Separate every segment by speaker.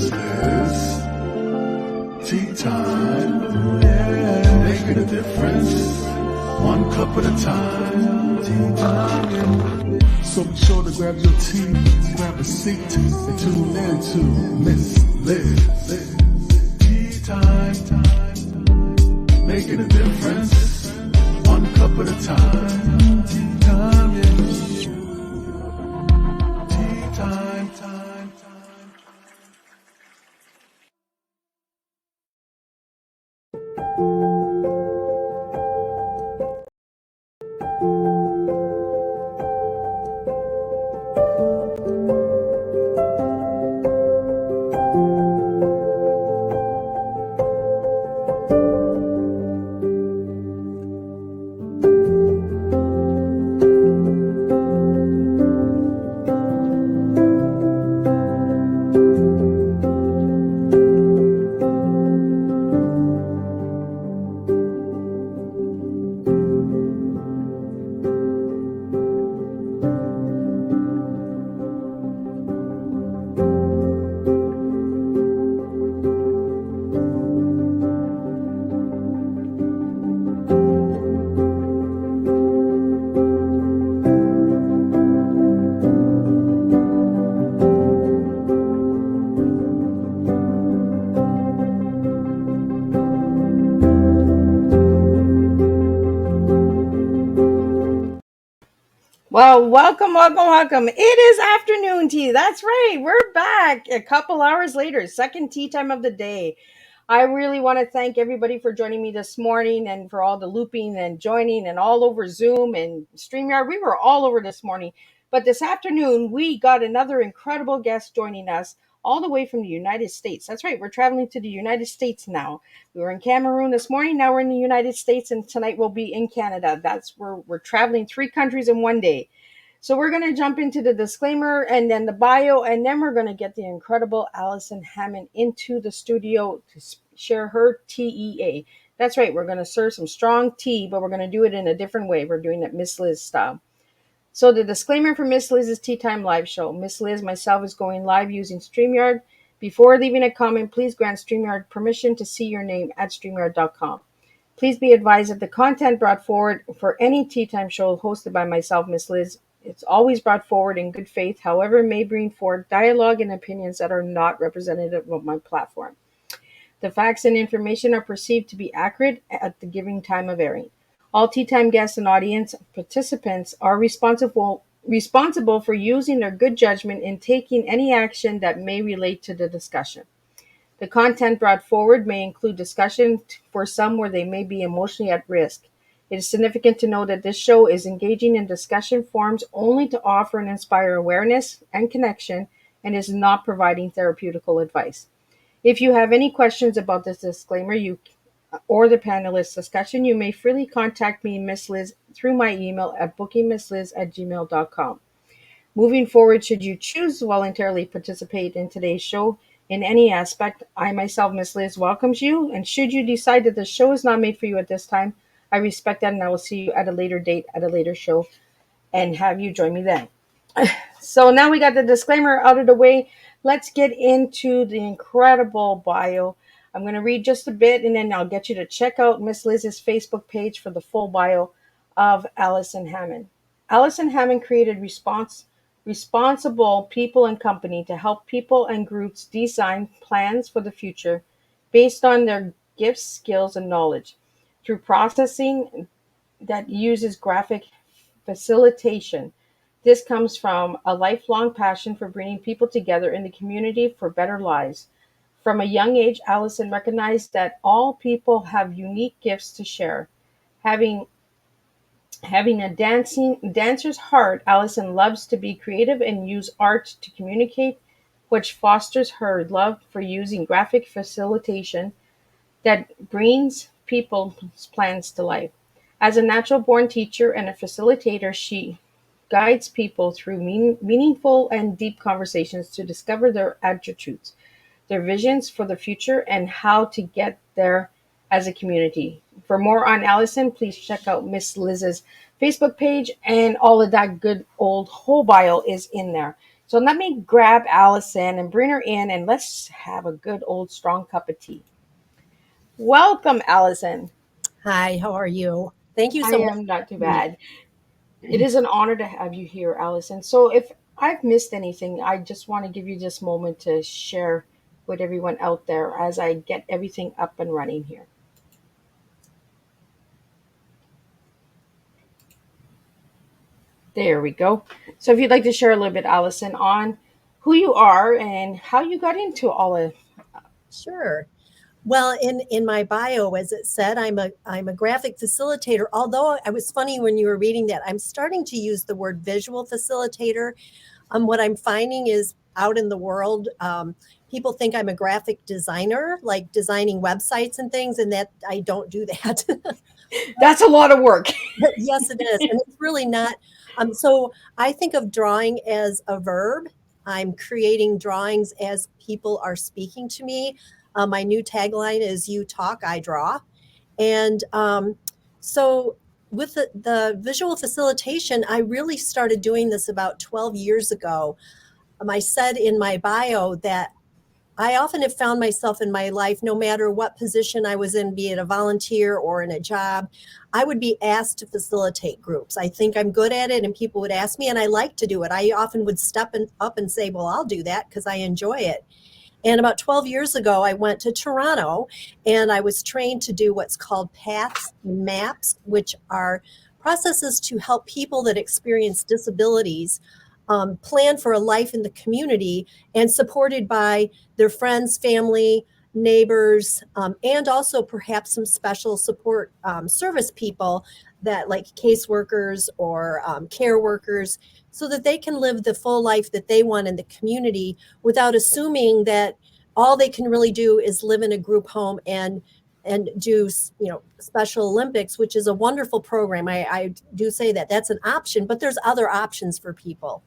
Speaker 1: Liz. Tea time, yeah, making a difference, one cup at a time. Tea time, yeah. So be sure to grab your tea, grab a seat, and tune in to Miss Liz. Tea time, making a difference, one cup at a time. Tea time, yeah. Tea time, time.
Speaker 2: Well, welcome. It is afternoon tea. That's right. We're back a couple hours later, second tea time of the day. I really want to thank everybody for joining me this morning and for all the looping and joining and all over Zoom and StreamYard. We were all over this morning. But this afternoon, we got another incredible guest joining us all the way from the United States. That's right. We're traveling to the United States now. We were in Cameroon this morning. Now we're in the United States, and tonight we'll be in Canada. That's where we're traveling 3 countries in one day. So we're going to jump into the disclaimer and then the bio, and then we're going to get the incredible Allison Hammond into the studio to share her TEA. That's right. We're going to serve some strong tea, but we're going to do it in a different way. We're doing it Miss Liz style. So the disclaimer for Miss Liz's Tea Time live show. Miss Liz, myself, is going live using StreamYard. Before leaving a comment, please grant StreamYard permission to see your name at StreamYard.com. Please be advised that the content brought forward for any Tea Time show hosted by myself, Miss Liz, it's always brought forward in good faith, however, it may bring forward dialogue and opinions that are not representative of my platform. The facts and information are perceived to be accurate at the given time of airing. All Tea Time guests and audience participants are responsible for using their good judgment in taking any action that may relate to the discussion. The content brought forward may include discussion for some where they may be emotionally at risk. It is significant to know that this show is engaging in discussion forums only to offer and inspire awareness and connection and is not providing therapeutical advice. If you have any questions about this disclaimer or the panelist discussion, you may freely contact me, Miss Liz, through my email at bookingmissliz@gmail.com. Moving forward, should you choose to voluntarily participate in today's show in any aspect, I myself, Miss Liz, welcomes you. And should you decide that the show is not made for you at this time, I respect that, and I will see you at a later date, at a later show, and have you join me then. So now we got the disclaimer out of the way. Let's get into the incredible bio. I'm going to read just a bit, and then I'll get you to check out Miss Liz's Facebook page for the full bio of Allison Hammond. Allison Hammond created ResponsAble People and Company to help people and groups design plans for the future based on their gifts, skills, and knowledge. Through processing that uses graphic facilitation. This comes from a lifelong passion for bringing people together in the community for better lives. From a young age, Allison recognized that all people have unique gifts to share. Having a dancer's heart, Allison loves to be creative and use art to communicate, which fosters her love for using graphic facilitation that brings people's plans to life. As a natural-born teacher and a facilitator, she guides people through meaningful and deep conversations to discover their attributes, their visions for the future, and how to get there as a community. For more on Allison, please check out Miss Liz's Facebook page, and all of that good old whole bio is in there. So let me grab Allison and bring her in, and let's have a good old strong cup of tea. Welcome, Allison.
Speaker 3: Hi, how are you? Thank you
Speaker 2: I
Speaker 3: so much
Speaker 2: am not too
Speaker 3: for having me.
Speaker 2: bad. It is an honor to have you here, Allison. So if I've missed anything, I just want to give you this moment to share with everyone out there as I get everything up and running here. There we go. So if you'd like to share a little bit, Allison, on who you are and how you got into all of.
Speaker 3: Sure. Well, in my bio, as it said, I'm a graphic facilitator. Although I was funny when you were reading that, I'm starting to use the word visual facilitator. What I'm finding is out in the world, people think I'm a graphic designer, like designing websites and things, and that I don't do that.
Speaker 2: That's a lot of work.
Speaker 3: Yes, it is. And it's really not. So I think of drawing as a verb. I'm creating drawings as people are speaking to me. My new tagline is "You talk, I draw." And so with the visual facilitation, I really started doing this about 12 years ago. I said in my bio that I often have found myself in my life, no matter what position I was in, be it a volunteer or in a job, I would be asked to facilitate groups. I think I'm good at it, and people would ask me, and I like to do it. I often would up and say, well, I'll do that because I enjoy it. And about 12 years ago, I went to Toronto and I was trained to do what's called paths and maps, which are processes to help people that experience disabilities plan for a life in the community and supported by their friends, family, neighbors, and also perhaps some special support service people that like caseworkers or care workers so that they can live the full life that they want in the community without assuming that all they can really do is live in a group home and do Special Olympics, which is a wonderful program. I do say that that's an option, but there's other options for people.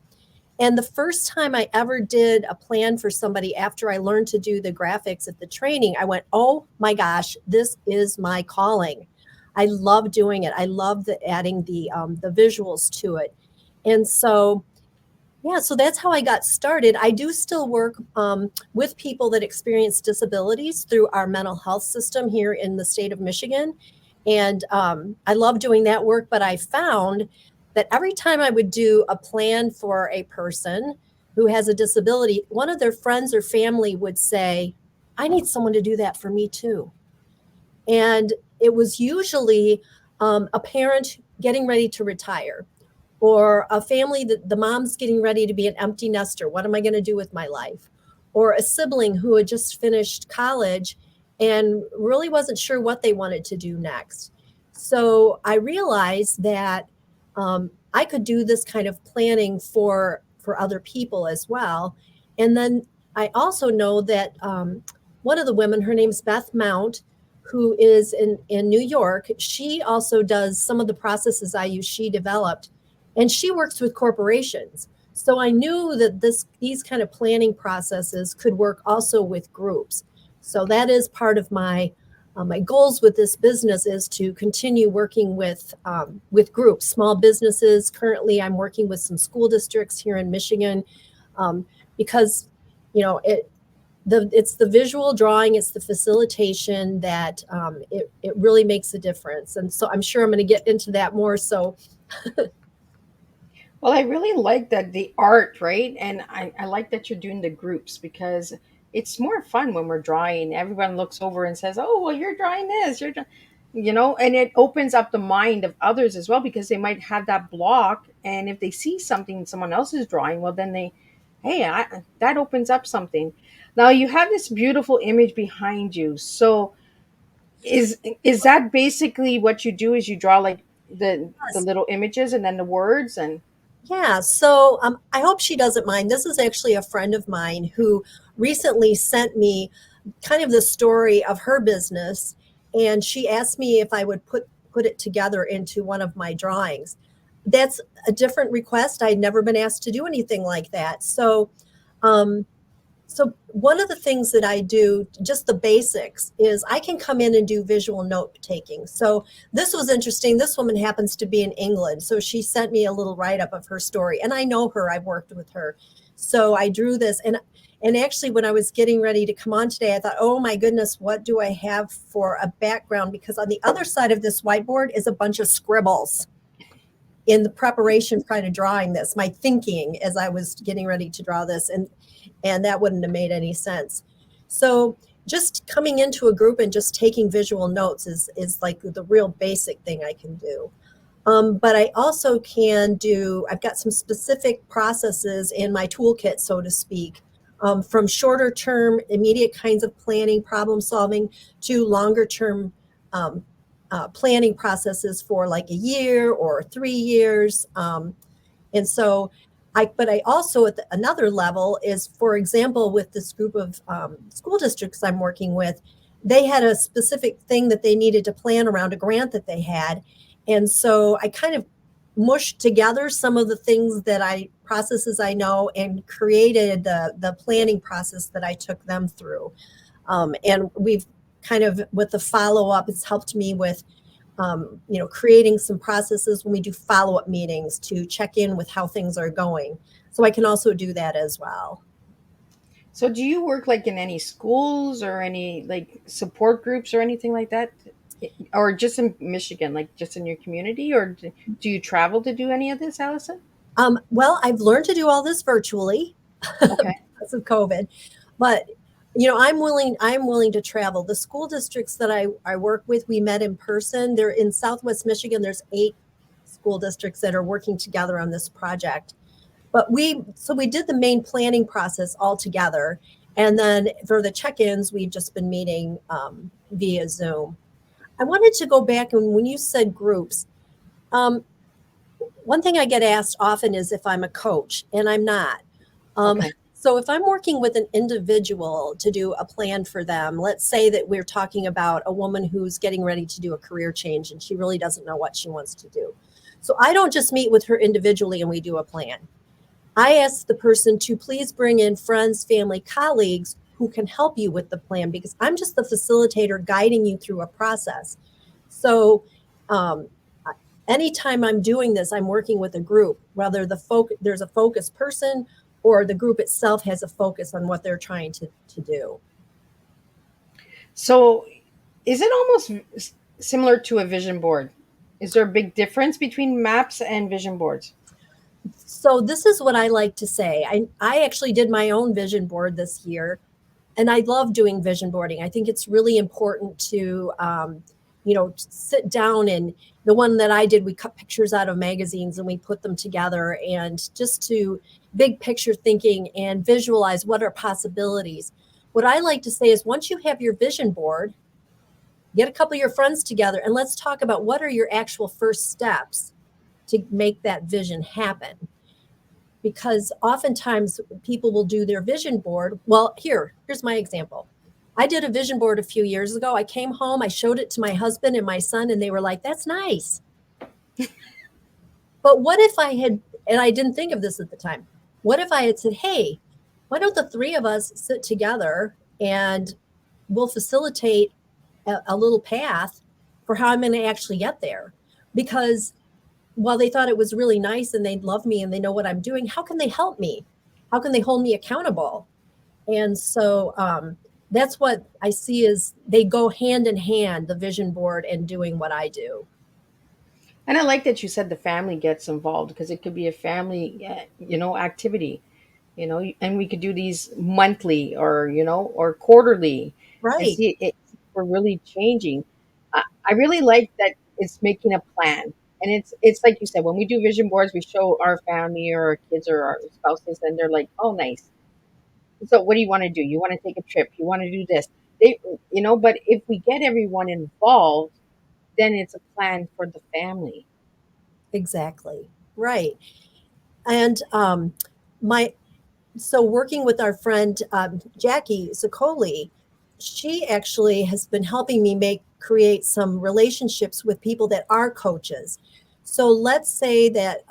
Speaker 3: And the first time I ever did a plan for somebody after I learned to do the graphics at the training, I went, oh my gosh, this is my calling. I love doing it. I love adding the visuals to it. And so yeah, so that's how I got started. I do still work with people that experience disabilities through our mental health system here in the state of Michigan. And I love doing that work, but I found that every time I would do a plan for a person who has a disability, one of their friends or family would say, I need someone to do that for me too. And it was usually a parent getting ready to retire or a family that the mom's getting ready to be an empty nester. What am I going to do with my life? Or a sibling who had just finished college and really wasn't sure what they wanted to do next. So I realized that I could do this kind of planning for other people as well. And then I also know that one of the women, her name's Beth Mount, who is in New York, she also does some of the processes I use, she developed, and she works with corporations. So I knew that these kind of planning processes could work also with groups. So that is part of my goals with this business is to continue working with groups, small businesses. Currently, I'm working with some school districts here in Michigan because it's the visual drawing, it's the facilitation that it really makes a difference. And so I'm sure I'm going to get into that more. So
Speaker 2: Well, I really like that the art, right? And I like that you're doing the groups because it's more fun when we're drawing. Everyone looks over and says, "Oh, well, you're drawing this. And it opens up the mind of others as well because they might have that block, and if they see something someone else is drawing, well, then that opens up something. Now you have this beautiful image behind you. So is that basically what you do? Is you draw like the
Speaker 3: yes.
Speaker 2: little images and then the words and
Speaker 3: Yeah, so I hope she doesn't mind. This is actually a friend of mine who recently sent me kind of the story of her business, and she asked me if I would put it together into one of my drawings. That's a different request. I'd never been asked to do anything like that. Um, so one of the things that I do, just the basics, is I can come in and do visual note taking. So this was interesting. This woman happens to be in England. So she sent me a little write-up of her story. And I know her, I've worked with her. So I drew this, and actually when I was getting ready to come on today, I thought, oh my goodness, what do I have for a background? Because on the other side of this whiteboard is a bunch of scribbles in the preparation prior to drawing this, my thinking as I was getting ready to draw this, and that wouldn't have made any sense. So just coming into a group and just taking visual notes is like the real basic thing I can do. But I also I've got some specific processes in my toolkit, so to speak, from shorter term, immediate kinds of planning, problem solving, to longer term planning processes for like a year or 3 years. And so but I also at another level is, for example, with this group of school districts I'm working with, they had a specific thing that they needed to plan around, a grant that they had. And so I kind of mushed together some of the things processes I know, and created the planning process that I took them through. And we've kind of, with the follow-up, it's helped me with creating some processes when we do follow-up meetings to check in with how things are going. So I can also do that as well.
Speaker 2: So do you work like in any schools or any like support groups or anything like that? Or just in Michigan, like just in your community? Or do you travel to do any of this, Allison?
Speaker 3: Well, I've learned to do all this virtually
Speaker 2: Okay.
Speaker 3: because of COVID, but I'm willing to travel. The school districts that I work with, we met in person. They're in Southwest Michigan. There's 8 school districts that are working together on this project. But we did the main planning process all together. And then for the check-ins, we've just been meeting via Zoom. I wanted to go back, and when you said groups, one thing I get asked often is if I'm a coach, and I'm not.
Speaker 2: Okay.
Speaker 3: So if I'm working with an individual to do a plan for them, let's say that we're talking about a woman who's getting ready to do a career change and she really doesn't know what she wants to do. So I don't just meet with her individually and we do a plan. I ask the person to please bring in friends, family, colleagues who can help you with the plan, because I'm just the facilitator guiding you through a process. So anytime I'm doing this, I'm working with a group, whether there's a focus person or the group itself has a focus on what they're trying to do.
Speaker 2: So is it almost similar to a vision board? Is there a big difference between maps and vision boards?
Speaker 3: So this is what I like to say. I actually did my own vision board this year, and I love doing vision boarding. I think it's really important to, sit down, and the one that I did, we cut pictures out of magazines and we put them together, and just to big picture thinking and visualize what are possibilities. What I like to say is, once you have your vision board, get a couple of your friends together and let's talk about what are your actual first steps to make that vision happen. Because oftentimes people will do their vision board. Well, here's my example. I did a vision board a few years ago. I came home, I showed it to my husband and my son, and they were like, that's nice. But what if I had, and I didn't think of this at the time, what if I had said, hey, why don't the 3 of us sit together and we'll facilitate a little path for how I'm going to actually get there? Because while they thought it was really nice and they love me and they know what I'm doing, how can they help me? How can they hold me accountable? And so that's what I see is they go hand in hand, the vision board and doing what I do.
Speaker 2: And I like that you said the family gets involved, because it could be a family, activity, and we could do these monthly or quarterly and
Speaker 3: Right.
Speaker 2: see it. We're really changing. I really like that it's making a plan. And it's like you said, when we do vision boards, we show our family or our kids or our spouses, and they're like, oh, nice. So what do you want to do? You want to take a trip? You want to do this? But if we get everyone involved, then it's a plan for the family.
Speaker 3: Exactly. Right. And working with our friend Jackie Zaccoli, she actually has been helping me create some relationships with people that are coaches. So let's say that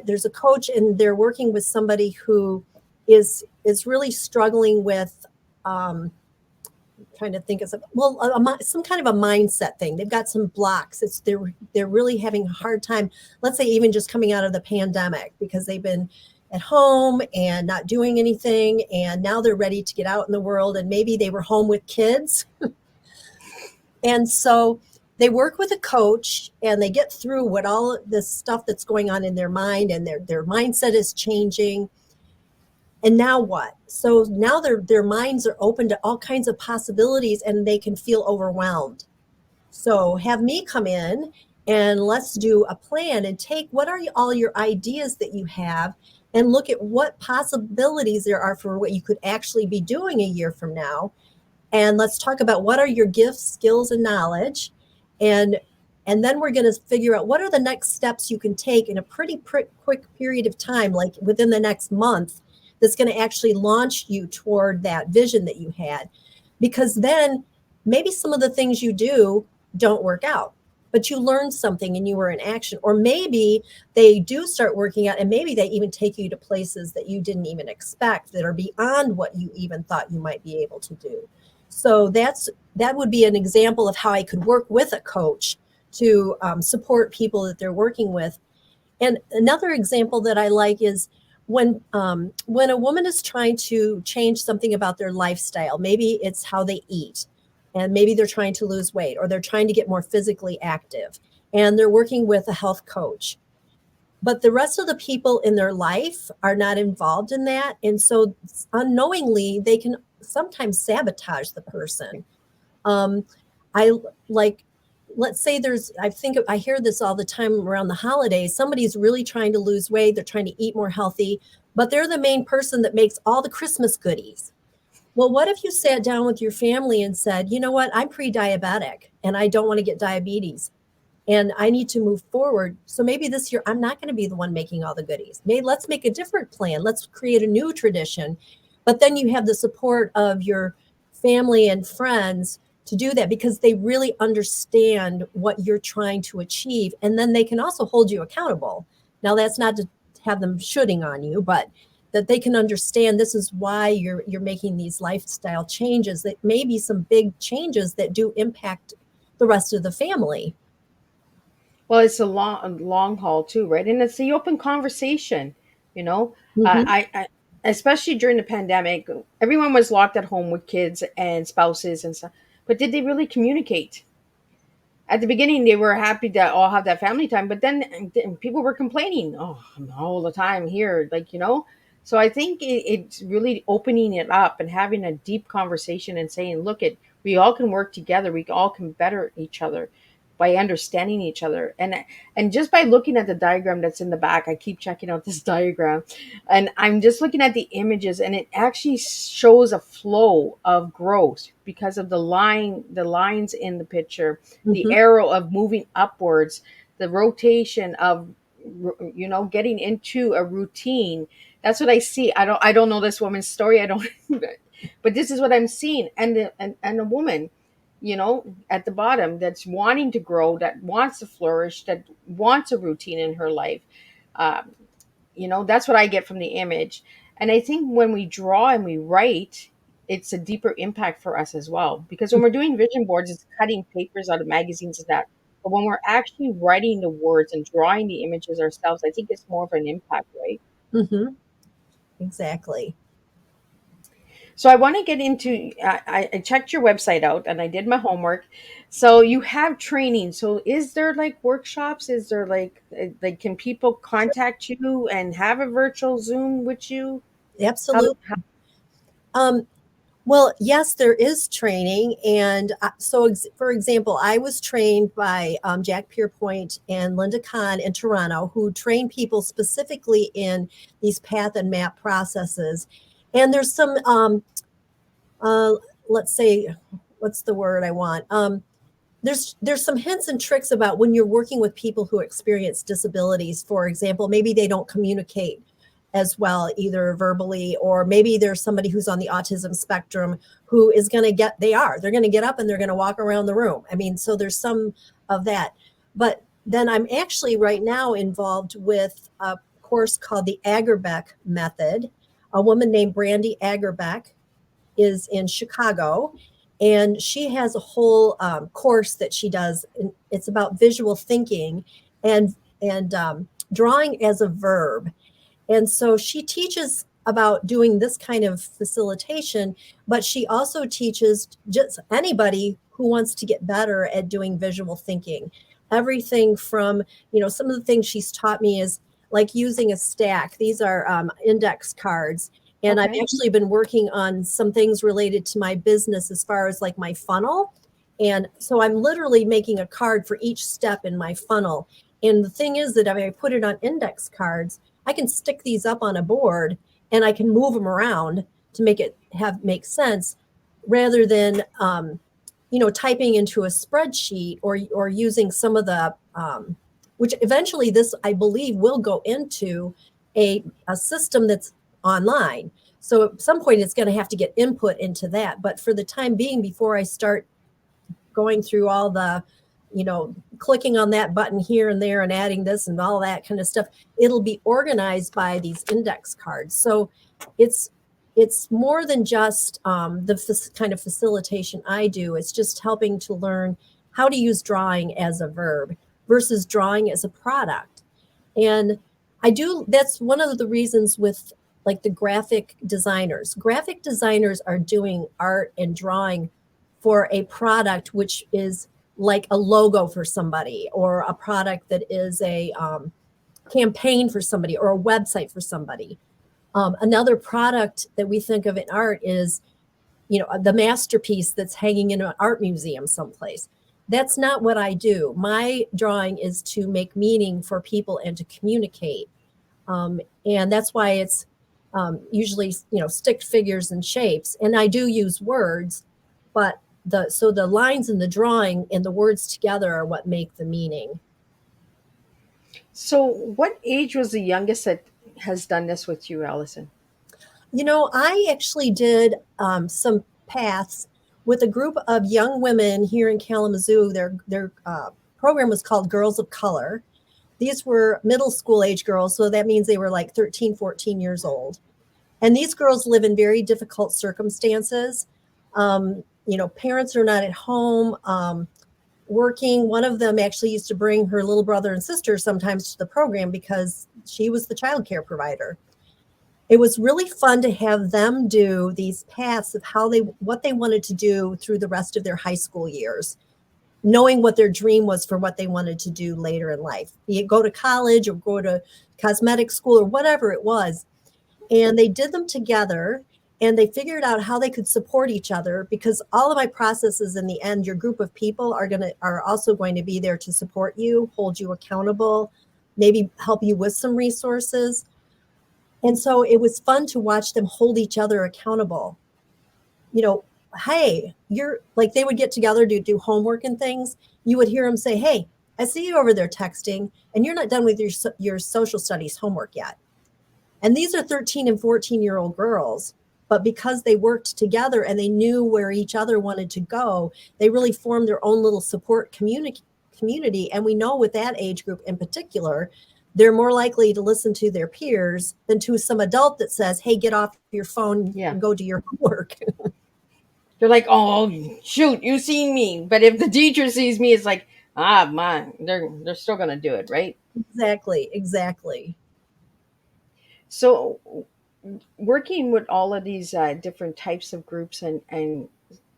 Speaker 3: there's a coach and they're working with somebody who is really struggling with trying to think of some kind of a mindset thing. They've got some blocks. They're really having a hard time. Let's say even just coming out of the pandemic, because they've been at home and not doing anything. And now they're ready to get out in the world. And maybe they were home with kids. And so they work with a coach and they get through what all this stuff that's going on in their mind, and their mindset is changing. And now what? So now their minds are open to all kinds of possibilities and they can feel overwhelmed. So have me come in and let's do a plan and take what are all your ideas that you have and look at what possibilities there are for what you could actually be doing a year from now. And let's talk about what are your gifts, skills, and knowledge. And and then we're going to figure out what are the next steps you can take in a pretty quick period of time, like within the next month, that's going to actually launch you toward that vision that you had. Because then maybe some of the things you do don't work out, but you learned something and you were in action. Or maybe they do start working out and maybe they even take you to places that you didn't even expect, that are beyond what you even thought you might be able to do. So that would be an example of how I could work with a coach to support people that they're working with. And another example that I like is when a woman is trying to change something about their lifestyle. Maybe it's how they eat, and maybe they're trying to lose weight, or they're trying to get more physically active, and they're working with a health coach. But the rest of the people in their life are not involved in that. And so unknowingly, they can sometimes sabotage the person. I like, let's say I hear this all the time around the holidays. Somebody's really trying to lose weight. They're trying to eat more healthy, but they're the main person that makes all the Christmas goodies. Well, what if you sat down with your family and said, you know what, I'm pre-diabetic and I don't want to get diabetes and I need to move forward. So maybe this year I'm not going to be the one making all the goodies. Maybe let's make a different plan. Let's create a new tradition. But then you have the support of your family and friends to do that because they really understand what you're trying to achieve. And then they can also hold you accountable. Now, that's not to have them shooting on you, but that they can understand this is why you're making these lifestyle changes, that may be some big changes that do impact the rest of the family.
Speaker 2: Well, it's a long haul too, right? And it's the open conversation, you know.
Speaker 3: Mm-hmm.
Speaker 2: I especially during the pandemic, everyone was locked at home with kids and spouses and stuff. But did they really communicate? At the beginning, they were happy to all have that family time, but then people were complaining, oh, I'm all the time here, like, you know. So I think it's really opening it up and having a deep conversation and saying, look, we all can work together, we all can better each other by understanding each other. And just by looking at the diagram that's in the back, I keep checking out this diagram, and I'm just looking at the images, and it actually shows a flow of growth because of the lines in the picture, the
Speaker 3: Mm-hmm.
Speaker 2: arrow of moving upwards, the rotation of, you know, getting into a routine. That's what I see. I don't know this woman's story. I don't but this is what I'm seeing. And a woman, you know, at the bottom, that's wanting to grow, that wants to flourish, that wants a routine in her life. um, you know, that's what I get from the image. And I think when we draw and we write, it's a deeper impact for us as well, because when we're doing vision boards, it's cutting papers out of magazines and that. But when we're actually writing the words and drawing the images ourselves, I think it's more of an impact, right?
Speaker 3: Mm-hmm. Exactly.
Speaker 2: So I want to get into. I checked your website out and I did my homework. So you have training. So is there like workshops? Is there like can people contact you and have a virtual Zoom with you? How,
Speaker 3: Absolutely.
Speaker 2: how
Speaker 3: Um, well, yes, there is training. And for example, I was trained by Jack Pierpoint and Linda Kahn in Toronto, who train people specifically in these path and map processes. And there's some, uh, let's say, what's the word I want? There's some hints and tricks about when you're working with people who experience disabilities. For example, maybe they don't communicate as well, either verbally, or maybe there's somebody who's on the autism spectrum who is going to they're going to get up and they're going to walk around the room. I mean, so there's some of that. But then I'm actually right now involved with a course called the Agerbeck Method. A woman named Brandy Agerbeck is in Chicago, and she has a whole course that she does. And it's about visual thinking and drawing as a verb. And so she teaches about doing this kind of facilitation, but she also teaches just anybody who wants to get better at doing visual thinking. Everything from, some of the things she's taught me is like using a stack. These are index cards. And I've
Speaker 2: Okay.
Speaker 3: actually been working on some things related to my business as far as like my funnel. And so I'm literally making a card for each step in my funnel. And the thing is that if I put it on index cards, I can stick these up on a board and I can move them around to make it make sense rather than typing into a spreadsheet or using some of the which eventually this I believe will go into a system that's online. So at some point it's going to have to get input into that. But for the time being, before I start going through all the clicking on that button here and there and adding this and all that kind of stuff, it'll be organized by these index cards. So it's more than just the kind of facilitation I do. It's just helping to learn how to use drawing as a verb versus drawing as a product. And that's one of the reasons with like the graphic designers. Graphic designers are doing art and drawing for a product which is like a logo for somebody, or a product that is a campaign for somebody, or a website for somebody. Another product that we think of in art is, the masterpiece that's hanging in an art museum someplace. That's not what I do. My drawing is to make meaning for people and to communicate. And that's why it's usually, stick figures and shapes. And I do use words, but the lines in the drawing and the words together are what make the meaning.
Speaker 2: So, what age was the youngest that has done this with you, Allison?
Speaker 3: I actually did some paths with a group of young women here in Kalamazoo. Their program was called Girls of Color. These were middle school age girls, so that means they were like 13, 14 years old. And these girls live in very difficult circumstances. Parents are not at home working. One of them actually used to bring her little brother and sister sometimes to the program because she was the childcare provider. It was really fun to have them do these paths of what they wanted to do through the rest of their high school years, knowing what their dream was for what they wanted to do later in life, be it go to college or go to cosmetic school or whatever it was. And they did them together, and they figured out how they could support each other, because all of my processes in the end, your group of people are also going to be there to support you, hold you accountable, maybe help you with some resources. And so it was fun to watch them hold each other accountable. Hey, you're like, they would get together to do homework and things. You would hear them say, hey, I see you over there texting and you're not done with your social studies homework yet. And these are 13 and 14-year-old girls, but because they worked together and they knew where each other wanted to go, they really formed their own little support community. And we know with that age group in particular, they're more likely to listen to their peers than to some adult that says, hey, get off your phone and go do your homework.
Speaker 2: You're like, oh shoot, you seen me. But if the teacher sees me, it's like, man, they're still gonna do it, right?
Speaker 3: Exactly.
Speaker 2: So, working with all of these different types of groups and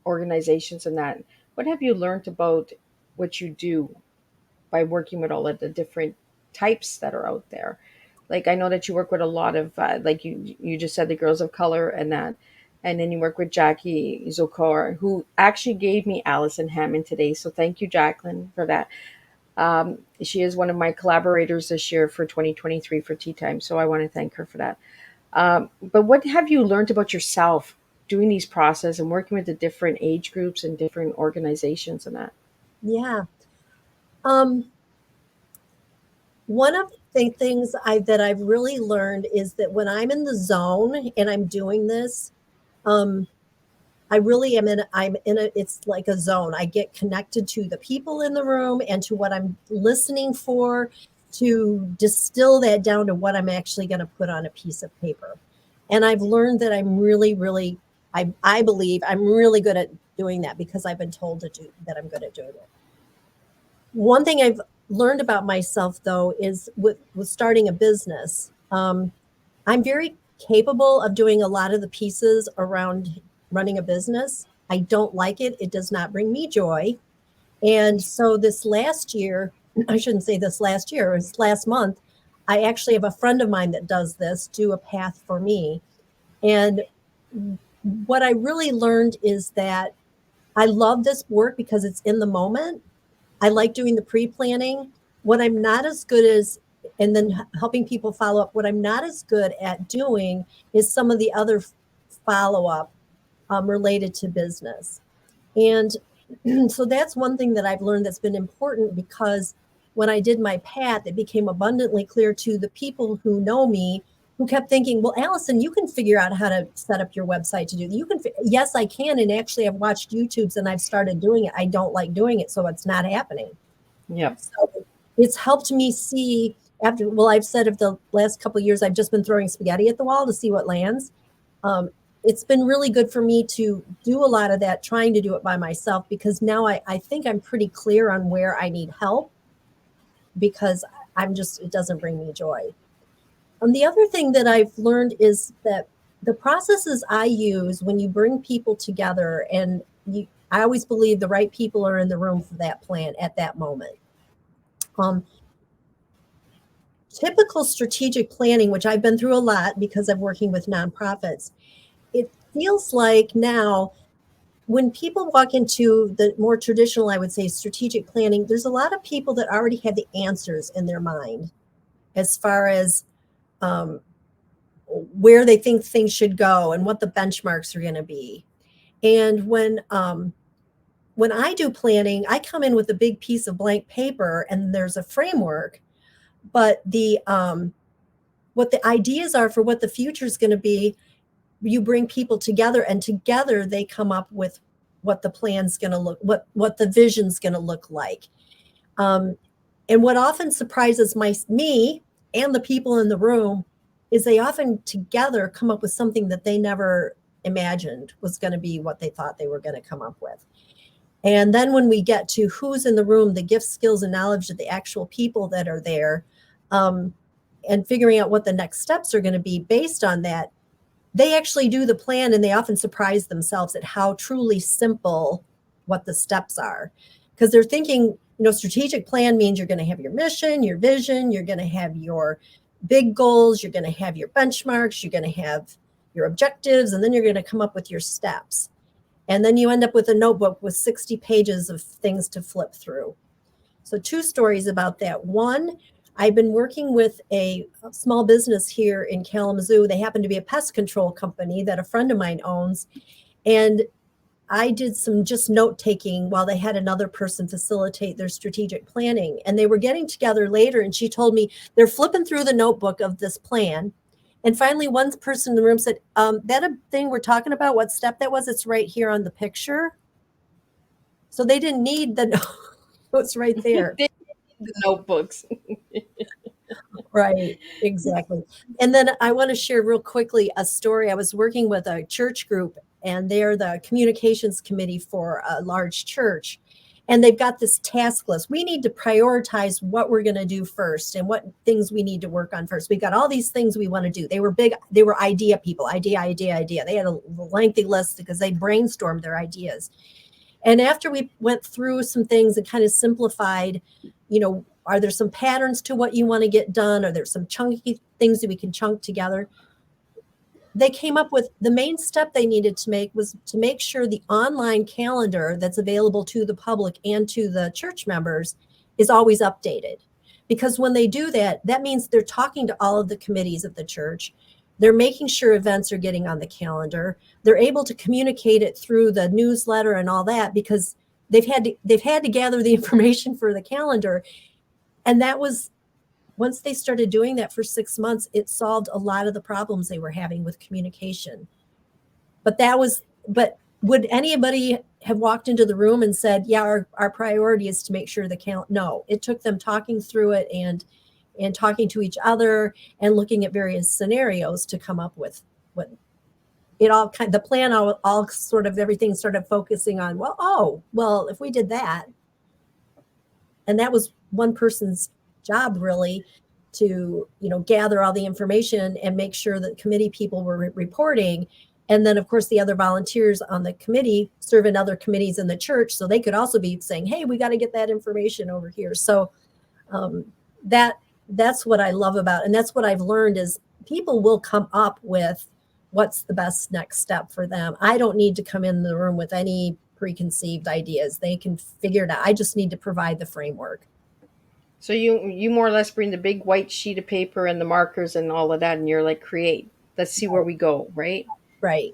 Speaker 2: organizations and that, what have you learned about what you do by working with all of the different types that are out there? Like, I know that you work with a lot of like you just said, the Girls of Color and that, and then you work with Jackie Zokor, who actually gave me Allison Hammond today. So thank you, Jacqueline, for that. She is one of my collaborators this year for 2023 for Teatime. So I want to thank her for that. But what have you learned about yourself doing these process and working with the different age groups and different organizations and that?
Speaker 3: Yeah. One of the things that I've really learned is that when I'm in the zone and I'm doing this, I really am it's like a zone. I get connected to the people in the room and to what I'm listening for, to distill that down to what I'm actually going to put on a piece of paper. And I've learned that I'm really, really, I believe I'm really good at doing that because I've been told that I'm good at doing it. One thing I've learned about myself, though, is with starting a business. I'm very capable of doing a lot of the pieces around running a business. I don't like it. It does not bring me joy. And so this last year, I shouldn't say this last year, it was last month, I actually have a friend of mine that does this, do a path for me. And what I really learned is that I love this work because it's in the moment. I like doing the pre-planning. What I'm not as good as, and then helping people follow up, what I'm not as good at doing is some of the other follow-up related to business. And so that's one thing that I've learned that's been important, because when I did my path, it became abundantly clear to the people who know me, who kept thinking, well, Allison, you can figure out how to set up your website to do. You can, yes, I can. And actually I've watched YouTubes and I've started doing it. I don't like doing it, so it's not happening.
Speaker 2: Yep.
Speaker 3: So it's helped me see after, well, I've said of the last couple of years, I've just been throwing spaghetti at the wall to see what lands. It's been really good for me to do a lot of that, trying to do it by myself, because now I think I'm pretty clear on where I need help, because it doesn't bring me joy. And the other thing that I've learned is that the processes I use when you bring people together, and I always believe the right people are in the room for that plan at that moment. Typical strategic planning, which I've been through a lot because I'm working with nonprofits, it feels like now when people walk into the more traditional, I would say, strategic planning, there's a lot of people that already have the answers in their mind as far as where they think things should go and what the benchmarks are going to be. And when I do planning, I come in with a big piece of blank paper and there's a framework, but what the ideas are for what the future is going to be, you bring people together, and together they come up with what the plan's going to look, what the vision's going to look like. And what often surprises me and the people in the room is they often together come up with something that they never imagined was going to be what they thought they were going to come up with. And then when we get to who's in the room, the gifts, skills, and knowledge of the actual people that are there, and figuring out what the next steps are going to be based on that, they actually do the plan, and they often surprise themselves at how truly simple what the steps are. Because they're thinking, strategic plan means you're going to have your mission, your vision, you're going to have your big goals, you're going to have your benchmarks, you're going to have your objectives, and then you're going to come up with your steps. And then you end up with a notebook with 60 pages of things to flip through. So 2 stories about that. One, I've been working with a small business here in Kalamazoo. They happen to be a pest control company that a friend of mine owns. And I did some just note taking while they had another person facilitate their strategic planning. And they were getting together later, and she told me they're flipping through the notebook of this plan. And finally, one person in the room said, that a thing we're talking about, what step that was, it's right here on the picture. So they didn't need the notes right there.
Speaker 2: The notebooks.
Speaker 3: Right, exactly. And then I want to share real quickly a story. I was working with a church group, and they're the communications committee for a large church. And they've got this task list. We need to prioritize what we're going to do first and what things we need to work on first. We've got all these things we want to do. They were idea people, idea. They had a lengthy list because they brainstormed their ideas. And after we went through some things and kind of simplified, are there some patterns to what you want to get done? Are there some chunky things that we can chunk together? They came up with the main step they needed to make was to make sure the online calendar that's available to the public and to the church members is always updated. Because when they do that, that means they're talking to all of the committees of the church. They're making sure events are getting on the calendar. They're able to communicate it through the newsletter and all that, because they've had to gather the information for the calendar. And that was, once they started doing that for 6 months, it solved a lot of the problems they were having with communication. But would anybody have walked into the room and said, yeah, our priority is to make sure the calendar? No, it took them talking through it and talking to each other and looking at various scenarios to come up with what it all kind of, the plan all sort of everything started focusing on, well, if we did that. And that was one person's job, really, to gather all the information and make sure that committee people were reporting. And then, of course, the other volunteers on the committee serve in other committees in the church, so they could also be saying, hey, we got to get that information over here. So that's what I love about, and that's what I've learned is people will come up with what's the best next step for them. I don't need to come in the room with any preconceived ideas. They can figure it out. I just need to provide the framework.
Speaker 2: So you more or less bring the big white sheet of paper and the markers and all of that, and you're like, create. Let's see where we go, right?
Speaker 3: Right.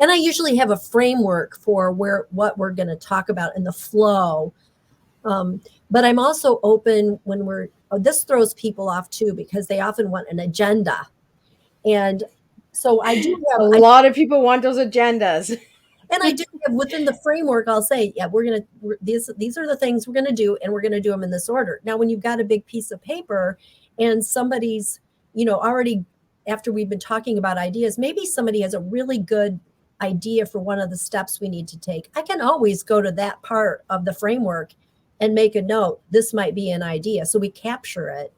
Speaker 3: And I usually have a framework for what we're going to talk about in the flow. But I'm also open when this throws people off too, because they often want an agenda. And so I do have
Speaker 2: a lot of people want those agendas.
Speaker 3: And I do have within the framework, I'll say, yeah, these are the things we're going to do, and we're going to do them in this order. Now, when you've got a big piece of paper and somebody's, already after we've been talking about ideas, maybe somebody has a really good idea for one of the steps we need to take. I can always go to that part of the framework and make a note. This might be an idea. So we capture it.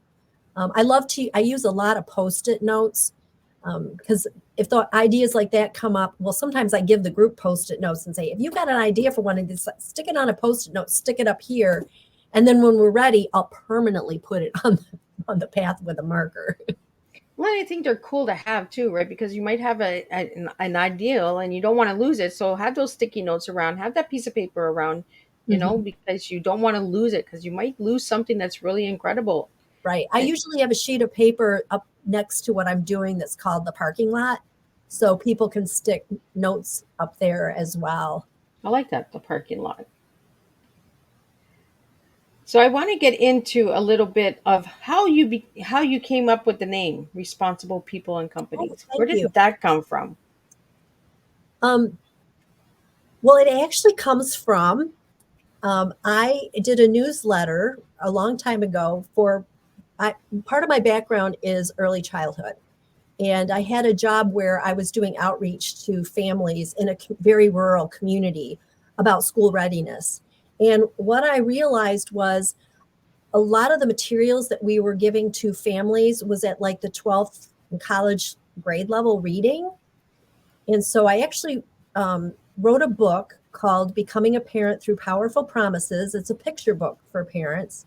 Speaker 3: I use a lot of Post-it notes because if the ideas like that come up, well, sometimes I give the group Post-it notes and say, if you've got an idea for one of these, stick it on a Post-it note, stick it up here. And then when we're ready, I'll permanently put it on the path with a marker.
Speaker 2: Well, I think they're cool to have too, right? Because you might have an ideal and you don't want to lose it. So have those sticky notes around, have that piece of paper around, because you don't want to lose it, because you might lose something that's really incredible.
Speaker 3: Right. I usually have a sheet of paper up next to what I'm doing that's called the parking lot. So people can stick notes up there as well.
Speaker 2: I like that, the parking lot. So I want to get into a little bit of how you came up with the name Responsible People and Companies. Where did that come from?
Speaker 3: Well, it actually comes from, I did a newsletter a long time ago part of my background is early childhood. And I had a job where I was doing outreach to families in a very rural community about school readiness. And what I realized was a lot of the materials that we were giving to families was at like the 12th college grade level reading. And so I actually wrote a book called Becoming a Parent Through Powerful Promises. It's a picture book for parents.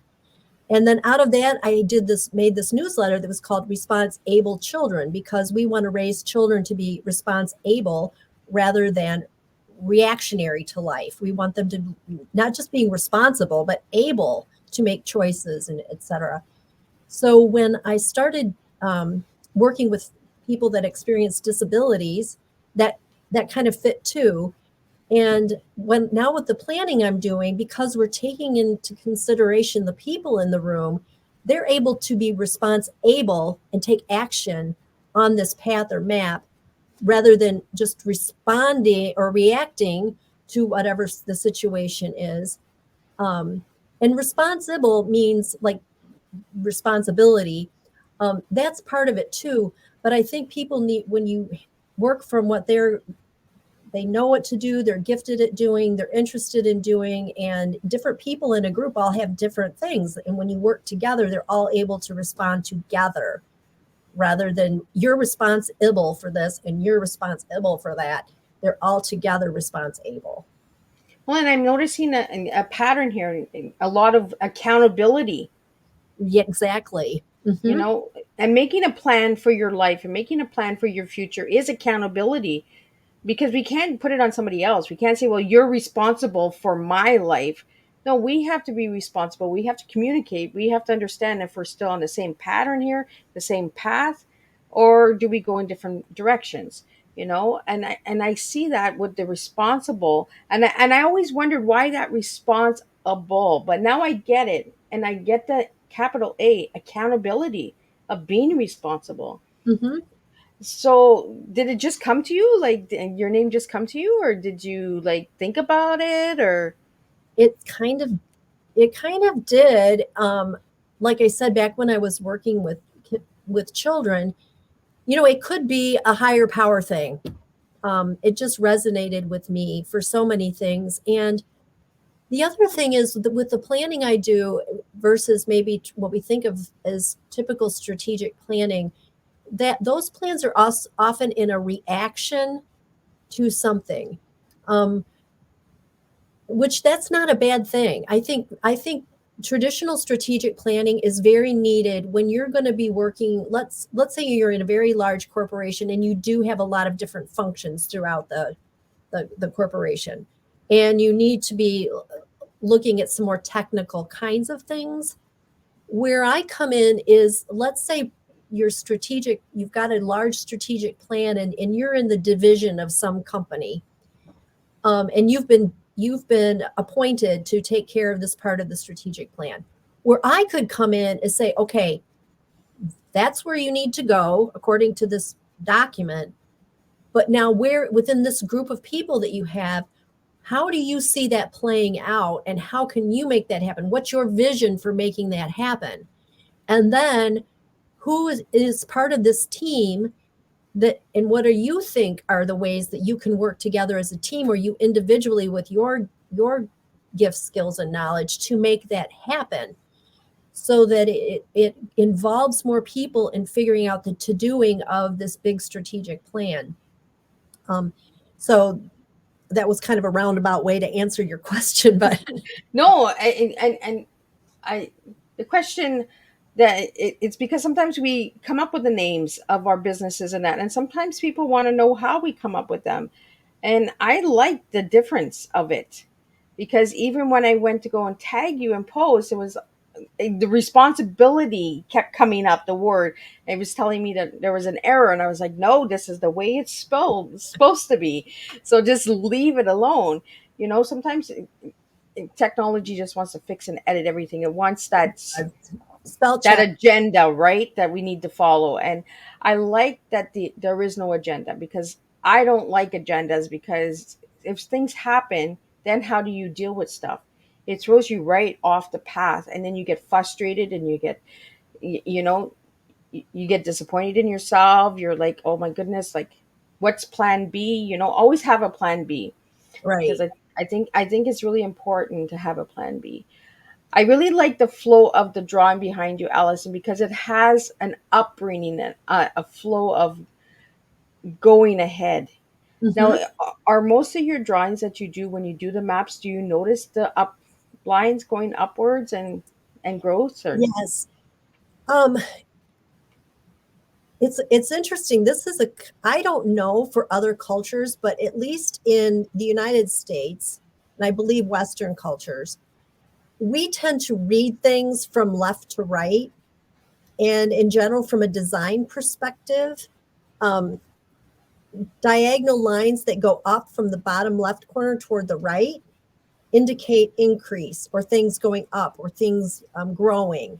Speaker 3: And then out of that, I made this newsletter that was called ResponsAble Children, because we want to raise children to be responsible rather than reactionary to life. We want them to not just being responsible, but able to make choices, and et cetera. So when I started working with people that experience disabilities, that kind of fit too. And now with the planning I'm doing, because we're taking into consideration the people in the room, they're able to be responsible and take action on this path or map rather than just responding or reacting to whatever the situation is. And responsible means like responsibility. That's part of it too. But I think people need, when you work from what they know what to do, they're gifted at doing, they're interested in doing, and different people in a group all have different things. And when you work together, they're all able to respond together rather than you're responsible for this and you're responsible for that. They're all together responsible.
Speaker 2: Well, and I'm noticing a pattern here, a lot of accountability.
Speaker 3: Yeah, exactly.
Speaker 2: Mm-hmm. And making a plan for your life and making a plan for your future is accountability. Because we can't put it on somebody else. We can't say, well, you're responsible for my life. No, we have to be responsible. We have to communicate. We have to understand if we're still on the same pattern here, the same path, or do we go in different directions? And I see that with the responsible, and I always wondered why that responsible, but now I get it, and I get the capital A, accountability of being responsible.
Speaker 3: Mm-hmm.
Speaker 2: So did it just come to you? Like, your name just come to you, or did you think about it, or?
Speaker 3: It kind of did. Like I said, back when I was working with children, it could be a higher power thing. It just resonated with me for so many things. And the other thing is with the planning I do, versus maybe what we think of as typical strategic planning, that those plans are often in a reaction to something, which that's not a bad thing. I think traditional strategic planning is very needed when you're going to be working. Let's say you're in a very large corporation and you do have a lot of different functions throughout the corporation, and you need to be looking at some more technical kinds of things. Where I come in is, let's say you've got a large strategic plan, and you're in the division of some company, and you've been appointed to take care of this part of the strategic plan. Where I could come in and say, okay, that's where you need to go according to this document. But now, where within this group of people that you have, how do you see that playing out, and how can you make that happen? What's your vision for making that happen? And then who is part of this team, and what do you think are the ways that you can work together as a team, or you individually with your gifts, skills, and knowledge to make that happen, so that it involves more people in figuring out the to-doing of this big strategic plan. So that was kind of a roundabout way to answer your question, but
Speaker 2: No, the question that it's because sometimes we come up with the names of our businesses and that, and sometimes people want to know how we come up with them. And I like the difference of it, because even when I went to go and tag you and post, it was the responsibility kept coming up, the word. It was telling me that there was an error, and I was like, no, this is the way it's supposed to be. So just leave it alone. Sometimes technology just wants to fix and edit everything. It wants
Speaker 3: spell
Speaker 2: that
Speaker 3: check.
Speaker 2: agenda, right, that we need to follow. And I like that there is no agenda, because I don't like agendas, because if things happen, then how do you deal with stuff? It throws you right off the path, and then you get frustrated, and you get you get disappointed in yourself. You're like, oh my goodness, like, what's plan B? Always have a plan B, because
Speaker 3: Right.
Speaker 2: I think it's really important to have a plan B. I really like the flow of the drawing behind you, Allison, because it has an upbringing and a flow of going ahead. Now,
Speaker 3: Mm-hmm.
Speaker 2: are most of your drawings that you do, when you do the maps, do you notice the up lines going upwards and growth? Or
Speaker 3: Yes. Um, it's interesting. I don't know for other cultures, but at least in the United States, and I believe Western cultures, we tend to read things from left to right. And in general, from a design perspective, um, diagonal lines that go up from the bottom left corner toward the right indicate increase, or things going up, or things growing.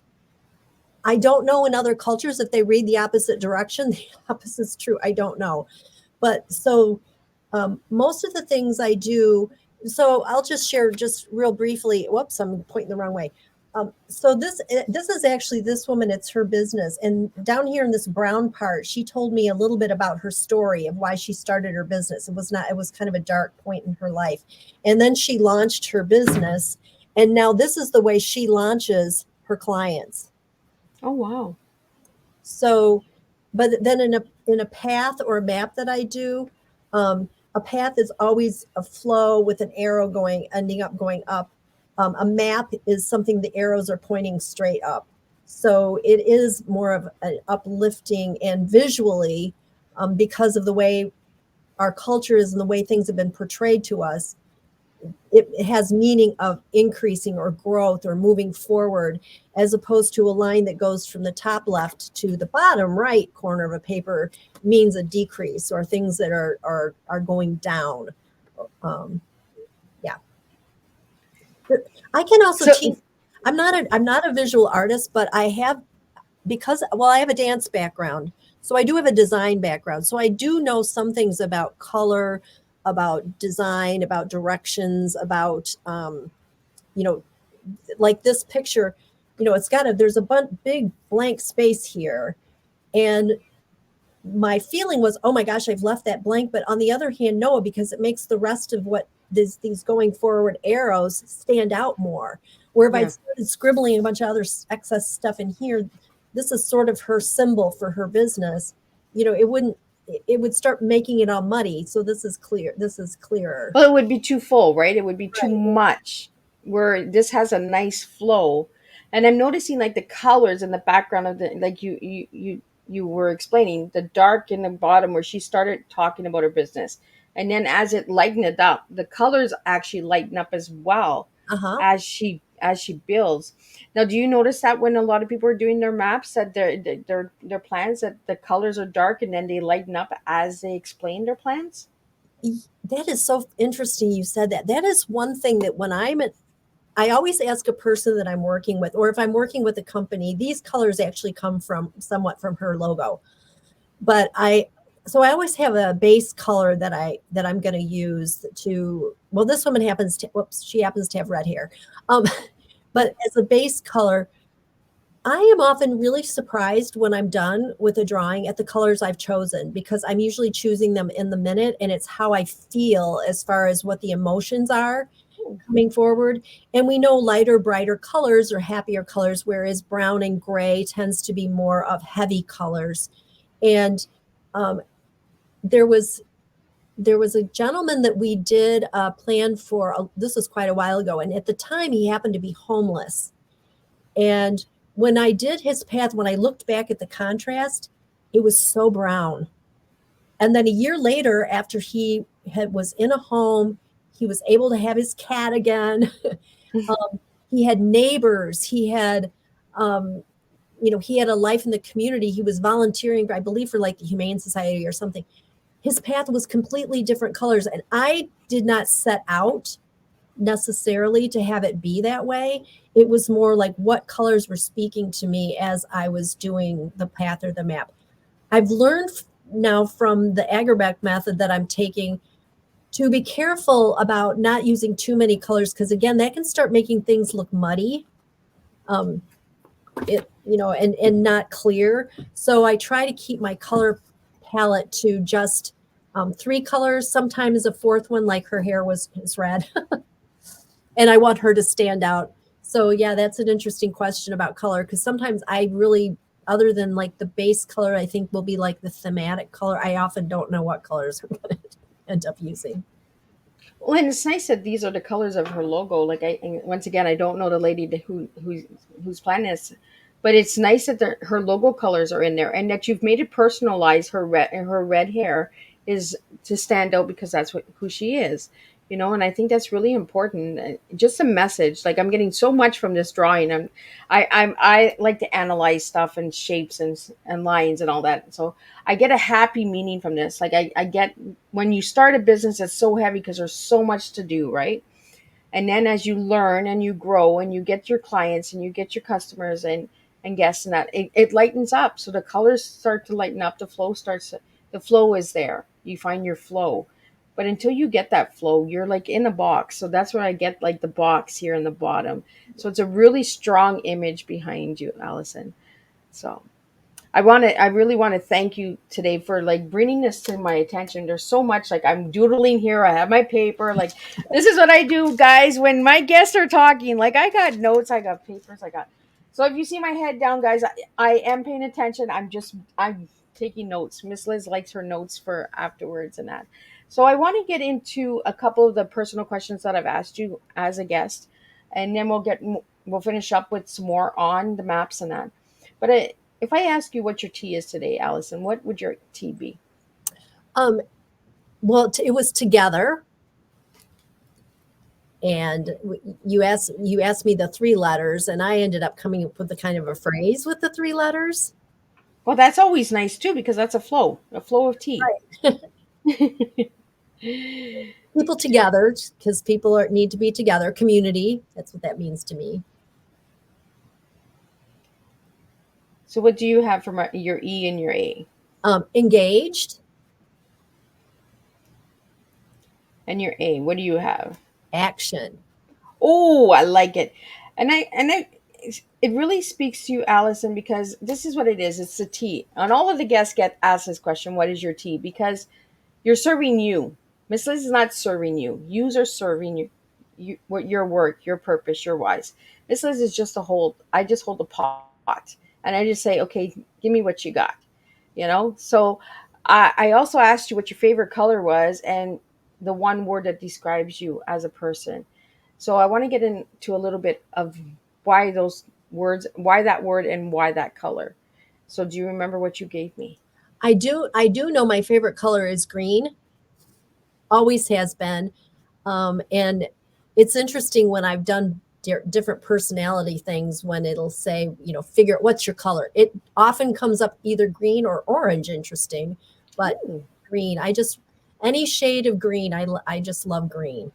Speaker 3: I don't know in other cultures if they read the opposite direction. The opposite's true. I don't know. But so most of the things I do, so I'll just share just real briefly. Whoops, I'm pointing the wrong way. So this is actually this woman. It's her business, and down here in this brown part, she told me a little bit about her story of why she started her business. It was kind of a dark point in her life, and then she launched her business, and now this is the way she launches her clients.
Speaker 2: oh wow,
Speaker 3: So, but then in a path or a map that I do, a path is always a flow with an arrow ending up going up. A map is something the arrows are pointing straight up. So it is more of an uplifting, and visually, because of the way our culture is and the way things have been portrayed to us, it has meaning of increasing or growth or moving forward, as opposed to a line that goes from the top left to the bottom right corner of a paper means a decrease, or things that are going down. Yeah. I can also
Speaker 2: so
Speaker 3: teach. I'm not a visual artist, but I have, I have a dance background. So I do have a design background. So I do know some things about color, about design, about directions, about, like this picture, there's a big blank space here. And my feeling was, oh my gosh, I've left that blank. But on the other hand, no, because it makes the rest of what these going forward arrows stand out more. Where if I'd
Speaker 2: Yeah.
Speaker 3: started scribbling a bunch of other excess stuff in here, this is sort of her symbol for her business. It wouldn't. It would start making it all muddy. So this is clear. This is clearer.
Speaker 2: Well, it would be too full, right? It would be too
Speaker 3: Right.
Speaker 2: much. Where this has a nice flow, and I'm noticing like the colors in the background of the like you were explaining the dark in the bottom where she started talking about her business, and then as it lightened it up, the colors actually lighten up as well
Speaker 3: Uh huh.
Speaker 2: as she builds. Now, do you notice that when a lot of people are doing their maps that their plans that the colors are dark and then they lighten up as they explain their plans?
Speaker 3: That is so interesting you said that. That is one thing that I always ask a person that I'm working with, or if I'm working with a company, these colors actually come from somewhat from her logo. But so I always have a base color that I'm going to use to, well, this woman she happens to have red hair. Um, but as a base color, I am often really surprised when I'm done with a drawing at the colors I've chosen, because I'm usually choosing them in the minute and it's how I feel as far as what the emotions are coming forward. And we know lighter, brighter colors are happier colors, whereas brown and gray tends to be more of heavy colors. And um, there was a gentleman that we did a plan for. This was quite a while ago, and at the time he happened to be homeless. And when I did his path, when I looked back at the contrast, it was so brown. And then a year later, after was in a home, he was able to have his cat again. um, he had neighbors. Um, he had a life in the community. He was volunteering, I believe, for like the Humane Society or something. His path was completely different colors, and I did not set out necessarily to have it be that way. It was more like what colors were speaking to me as I was doing the path or the map. I've learned now from the Agrabek method that I'm taking to be careful about not using too many colors, because again, that can start making things look muddy. And not clear. So I try to keep my color palette to just 3 colors, sometimes a fourth one, like her hair is red. And I want her to stand out. So yeah, that's an interesting question about color, because sometimes I really, other than like the base color, I think will be like the thematic color. I often don't know what colors I'm going to end up using.
Speaker 2: Well, and it's nice that these are the colors of her logo. Like and once again, I don't know the lady whose plan is, but it's nice that her logo colors are in there, and that you've made it personalized. Her red hair is to stand out because that's who she is, And I think that's really important. Just a message. Like I'm getting so much from this drawing. I like to analyze stuff and shapes and lines and all that. So I get a happy meaning from this. Like I get when you start a business, it's so heavy because there's so much to do, right? And then as you learn and you grow and you get your clients and you get your customers and guests and that, it lightens up. So the colors start to lighten up. The flow is there. You find your flow. But until you get that flow, you're like in a box. So that's where I get like the box here in the bottom. So it's a really strong image behind you, Allison. So I really want to thank you today for like bringing this to my attention. There's so much, like I'm doodling here. I have my paper. Like this is what I do, guys, when my guests are talking. Like I got notes, I got papers, I got. So if you see my head down, guys, I am paying attention. I'm taking notes. Miss Liz likes her notes for afterwards and that. So I want to get into a couple of the personal questions that I've asked you as a guest, and then we'll finish up with some more on the maps and that. But if I ask you what your tea is today, Allison, what would your tea be?
Speaker 3: Um, well, it was together. And you asked me the 3 letters, and I ended up coming up with the kind of a phrase with the 3 letters.
Speaker 2: Well, that's always nice too because that's a flow of tea.
Speaker 3: Right. People together, because need to be together. Community, that's what that means to me.
Speaker 2: So, what do you have for your E and your A?
Speaker 3: Engaged.
Speaker 2: And your A, what do you have?
Speaker 3: Action.
Speaker 2: Oh, I like it, and it really speaks to you, Allison, because this is what it is. It's the tea, and all of the guests get asked this question: "What is your tea?" Because you're serving you. Miss Liz is not serving you. Yous are serving you, what your work, your purpose, your whys. Miss Liz is just a hold. I just hold a pot, and I just say, okay, give me what you got. So I also asked you what your favorite color was and the one word that describes you as a person. So I want to get into a little bit of why those words, why that word, and why that color. So do you remember what you gave me?
Speaker 3: I do know my favorite color is green, always has been. And it's interesting when I've done different personality things when it'll say, figure out what's your color. It often comes up either green or orange, interesting, but
Speaker 2: Ooh.
Speaker 3: green. Any shade of green, I just love green.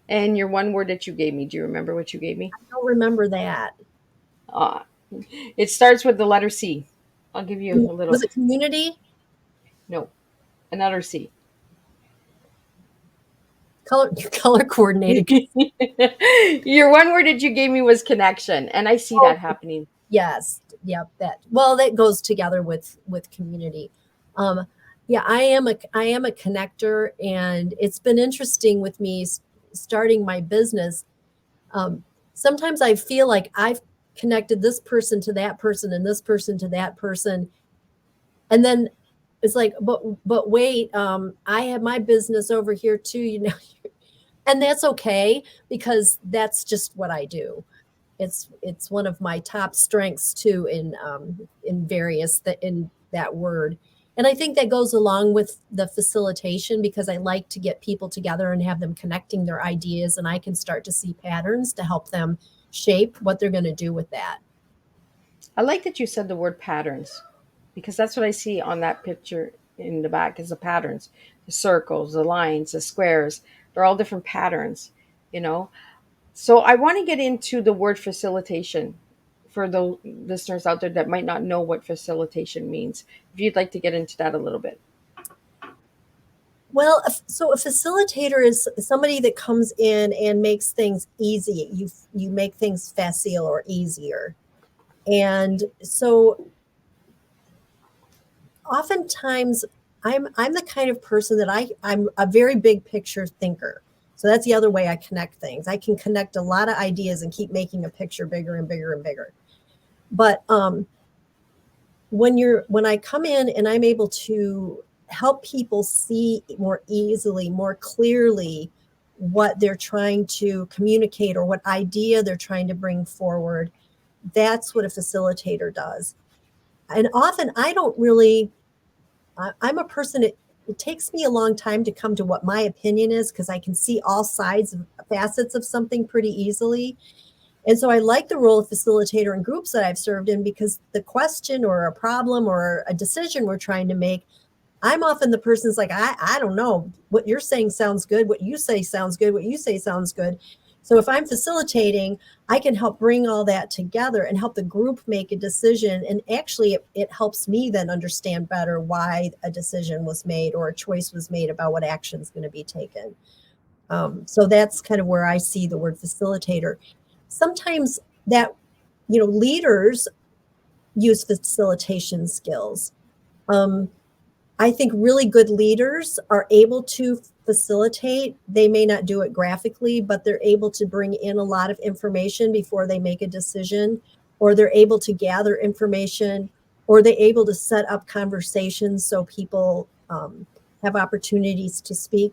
Speaker 2: And your one word that you gave me, do you remember what you gave me?
Speaker 3: I don't remember that.
Speaker 2: Uh, it starts with the letter C. I'll give you a little.
Speaker 3: Was it community?
Speaker 2: No, another C.
Speaker 3: Color coordinated.
Speaker 2: Your one word that you gave me was connection, and I see that happening.
Speaker 3: Yes. Yep. That goes together with community. Um, yeah, I am a connector, and it's been interesting with me starting my business. Um, Sometimes I feel like I've connected this person to that person and this person to that person, and then it's like, but wait, I have my business over here too, and that's okay because that's just what I do. It's one of my top strengths too in various in that word. And I think that goes along with the facilitation because I like to get people together and have them connecting their ideas, and I can start to see patterns to help them shape what they're going to do with that.
Speaker 2: I like that you said the word patterns because that's what I see on that picture in the back is the patterns, the circles, the lines, the squares. They're all different patterns, you know. So I want to get into the word facilitation for the listeners out there that might not know what facilitation means. If you'd like to get into that a little bit.
Speaker 3: Well, so a facilitator is somebody that comes in and makes things easy. You make things facile or easier. And so oftentimes I'm the kind of person that I'm a very big picture thinker. So that's the other way I connect things. I can connect a lot of ideas and keep making a picture bigger and bigger and bigger. But when I come in and I'm able to help people see more easily, more clearly what they're trying to communicate or what idea they're trying to bring forward, that's what a facilitator does. And often I don't really I'm a person, it takes me a long time to come to what my opinion is because I can see all sides of facets of something pretty easily. And so I like the role of facilitator in groups that I've served in because the question or a problem or a decision we're trying to make, I'm often the person who's like, I don't know. What you're saying sounds good. What you say sounds good. What you say sounds good. So if I'm facilitating, I can help bring all that together and help the group make a decision. And actually, it helps me then understand better why a decision was made or a choice was made about what action is going to be taken. So that's kind of where I see the word facilitator. Sometimes that, leaders use facilitation skills. Um, I think really good leaders are able to facilitate. They may not do it graphically, but they're able to bring in a lot of information before they make a decision, or they're able to gather information, or they're able to set up conversations so people have opportunities to speak.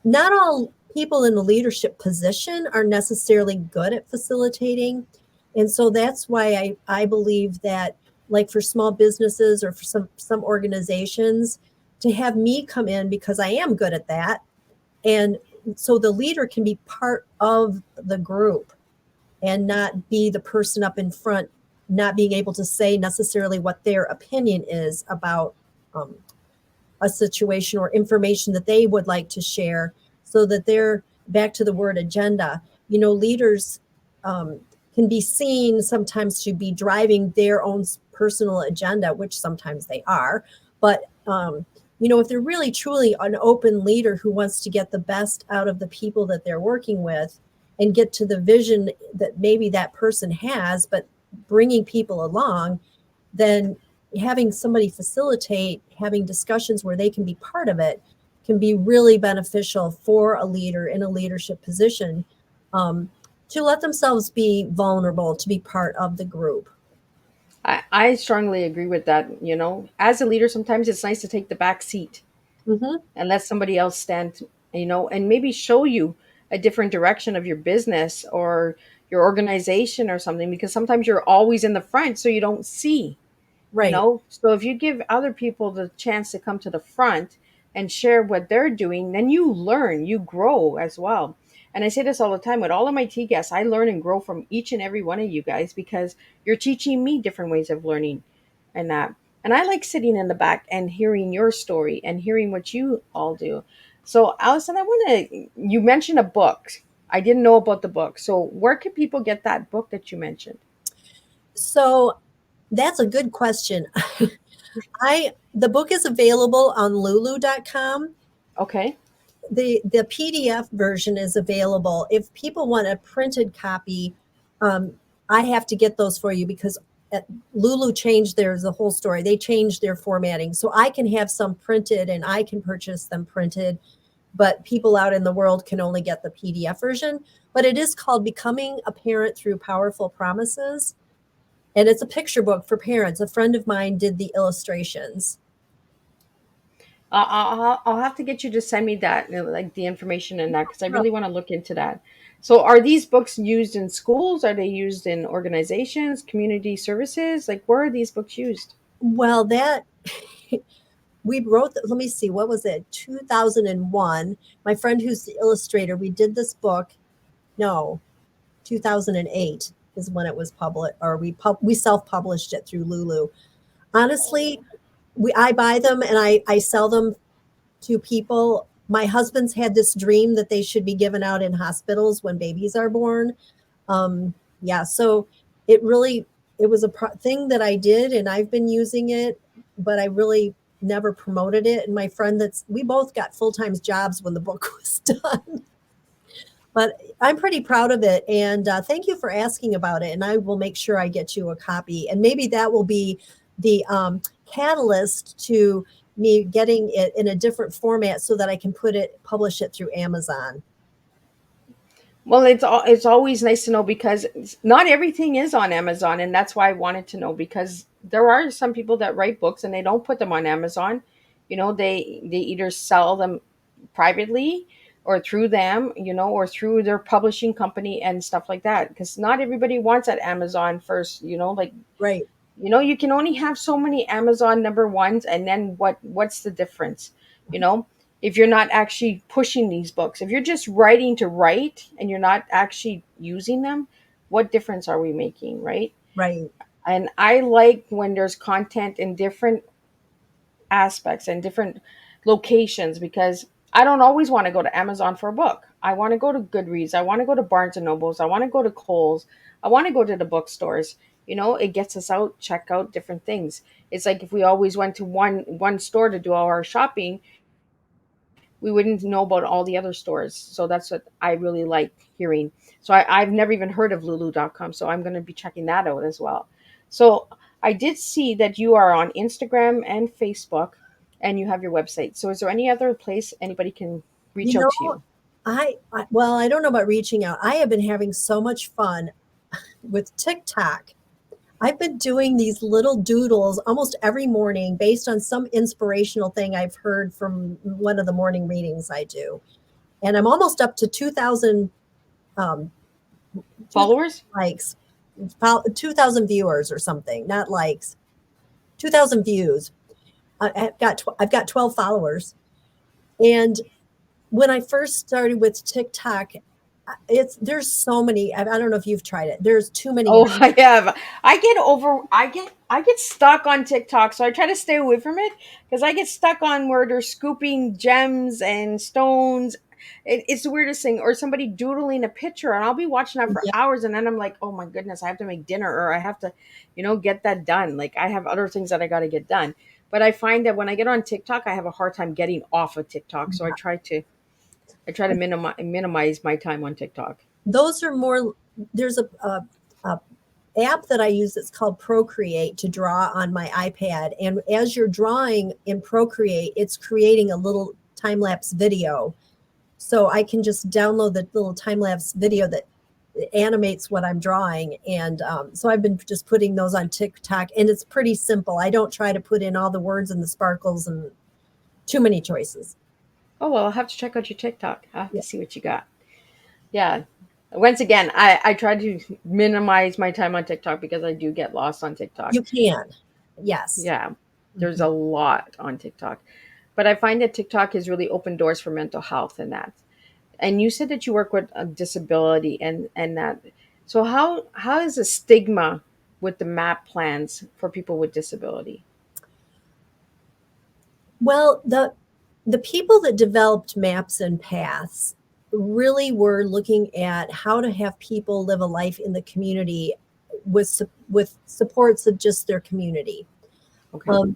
Speaker 3: Not all people in a leadership position are necessarily good at facilitating. And so that's why I believe that, like for small businesses or for some organizations, to have me come in because I am good at that. And so the leader can be part of the group and not be the person up in front, not being able to say necessarily what their opinion is about a situation or information that they would like to share, so that they're back to the word agenda. Leaders can be seen sometimes to be driving their own personal agenda, which sometimes they are. But, if they're really truly an open leader who wants to get the best out of the people that they're working with and get to the vision that maybe that person has, but bringing people along, then having somebody facilitate having discussions where they can be part of it can be really beneficial for a leader in a leadership position, to let themselves be vulnerable, to be part of the group.
Speaker 2: I strongly agree with that. As a leader, sometimes it's nice to take the back seat
Speaker 3: Hmm.
Speaker 2: and let somebody else stand, and maybe show you a different direction of your business or your organization or something, because sometimes you're always in the front, so you don't see.
Speaker 3: Right.
Speaker 2: So if you give other people the chance to come to the front and share what they're doing, then you learn, you grow as well. And I say this all the time with all of my tea guests: I learn and grow from each and every one of you guys, because you're teaching me different ways of learning. And I like sitting in the back and hearing your story and hearing what you all do. So Allison, I want to, you mentioned a book. I didn't know about the book, so where can people get that book that you mentioned?
Speaker 3: So that's a good question. The book is available on lulu.com.
Speaker 2: Okay.
Speaker 3: The PDF version is available. If people want a printed copy, I have to get those for you, because Lulu changed the whole story. They changed their formatting. So I can have some printed and I can purchase them printed, but people out in the world can only get the PDF version. But it is called Becoming a Parent Through Powerful Promises. And it's a picture book for parents. A friend of mine did the illustrations.
Speaker 2: I'll have to get you to send me that, like the information in that, because I really want to look into that. So, are these books used in schools? Are they used in organizations, community services? Like, where are these books used?
Speaker 3: Well, that we wrote, let me see, what was it? 2001. My friend who's the illustrator, we did this book. No, 2008 is when it was published, or we self-published it through Lulu. Honestly, I buy them and I sell them to people. My husband's had this dream that they should be given out in hospitals when babies are born. Yeah, so it was a thing that I did, and I've been using it, but I really never promoted it. And my friend, we both got full-time jobs when the book was done. But I'm pretty proud of it, and thank you for asking about it. And I will make sure I get you a copy, and maybe that will be the catalyst to me getting it in a different format so that I can publish it through Amazon.
Speaker 2: Well, it's always nice to know, because not everything is on Amazon, and that's why I wanted to know, because there are some people that write books and they don't put them on Amazon. They either sell them privately or through them, or through their publishing company and stuff like that. Because not everybody wants at Amazon first, like,
Speaker 3: Right,
Speaker 2: you can only have so many Amazon number ones, and then what's the difference? You know, if you're not actually pushing these books, if you're just writing to write and you're not actually using them, what difference are we making, right?
Speaker 3: right.
Speaker 2: And I like when there's content in different aspects and different locations, because I don't always want to go to Amazon for a book. I want to go to Goodreads. I want to go to Barnes and Nobles. I want to go to Kohl's. I want to go to the bookstores. It gets us out, check out different things. It's like if we always went to one store to do all our shopping, we wouldn't know about all the other stores. So that's what I really like hearing. So I've never even heard of lulu.com. So I'm going to be checking that out as well. So I did see that you are on Instagram and Facebook, and you have your website. So is there any other place anybody can reach
Speaker 3: You
Speaker 2: out
Speaker 3: know,
Speaker 2: to you?
Speaker 3: well, I don't know about reaching out. I have been having so much fun with TikTok. I've been doing these little doodles almost every morning based on some inspirational thing I've heard from one of the morning readings I do. And I'm almost up to 2,000 um, 2,000
Speaker 2: Followers?
Speaker 3: likes, 2,000 viewers or something, not likes, 2,000 views. I've got 12 followers. And when I first started with TikTok, there's so many. I don't know if you've tried it. There's too many.
Speaker 2: Oh, I have. I get stuck on TikTok, so I try to stay away from it, because I get stuck on where they're scooping gems and stones. It's the weirdest thing. Or somebody doodling a picture, and I'll be watching that for
Speaker 3: Yeah,
Speaker 2: hours, and then I'm like, oh my goodness, I have to make dinner, or I have to, get that done. Like, I have other things that I got to get done. But I find that when I get on TikTok, I have a hard time getting off of TikTok. So I try to minimize my time on TikTok.
Speaker 3: those are more. There's a app that I use that's called Procreate to draw on my iPad. And as you're drawing in Procreate, it's creating a little time-lapse video. So I can just download the little time-lapse video that animates what I'm drawing. And so I've been just putting those on TikTok, and it's pretty simple. I don't try to put in all the words and the sparkles and too many choices.
Speaker 2: Oh, well, I'll have to check out your TikTok. I'll have
Speaker 3: Yeah.
Speaker 2: to see what you got. Yeah. Once again, I try to minimize my time on TikTok because I do get lost on TikTok.
Speaker 3: You can. Yes.
Speaker 2: Yeah. There's a lot on TikTok. But I find that TikTok has really opened doors for mental health and that. And you said that you work with a disability and that. So how is the stigma with the MAP plans for people with disability?
Speaker 3: Well, the people that developed maps and paths really were looking at how to have people live a life in the community with supports of just their community.
Speaker 2: Okay.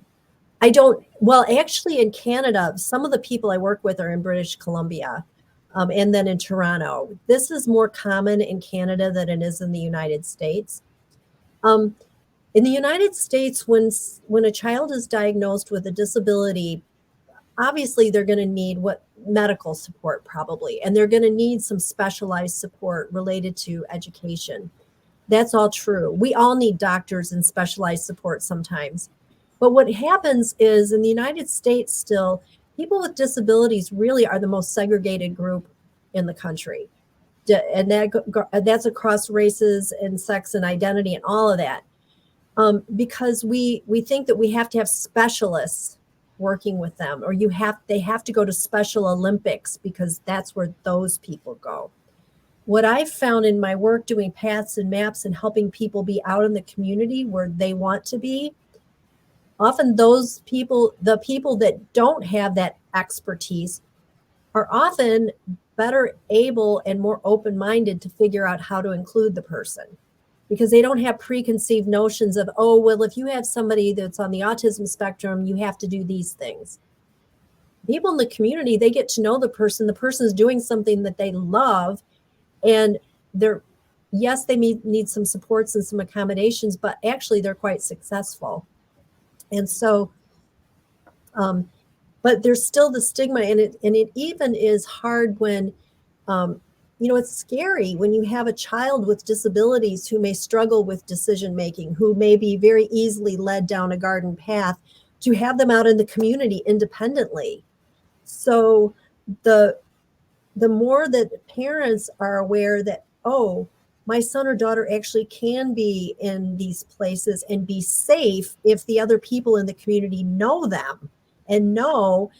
Speaker 3: I don't, well, actually in Canada, some of the people I work with are in British Columbia, and then in Toronto. This is more common in Canada than it is in the United States. In the United States, when a child is diagnosed with a disability, obviously they're going to need what medical support probably, and they're going to need some specialized support related to education. That's all true. We all need doctors and specialized support sometimes. But what happens is in the United States still, people with disabilities really are the most segregated group in the country. And that's across races and sex and identity and all of that. Because we think that we have to have specialists working with them, or they have to go to Special Olympics because that's where those people go. What I've found in my work doing paths and maps and helping people be out in the community where they want to be, often those people, the people that don't have that expertise, are often better able and more open-minded to figure out how to include the person, because they don't have preconceived notions of, oh, well, if you have somebody that's on the autism spectrum, you have to do these things. People in the community, they get to know the person is doing something that they love, and yes, they need some supports and some accommodations, but actually they're quite successful. And so, but there's still the stigma, and it even is hard when, it's scary when you have a child with disabilities who may struggle with decision making, who may be very easily led down a garden path, to have them out in the community independently. So the more that parents are aware that, oh, my son or daughter actually can be in these places and be safe if the other people in the community know them and know,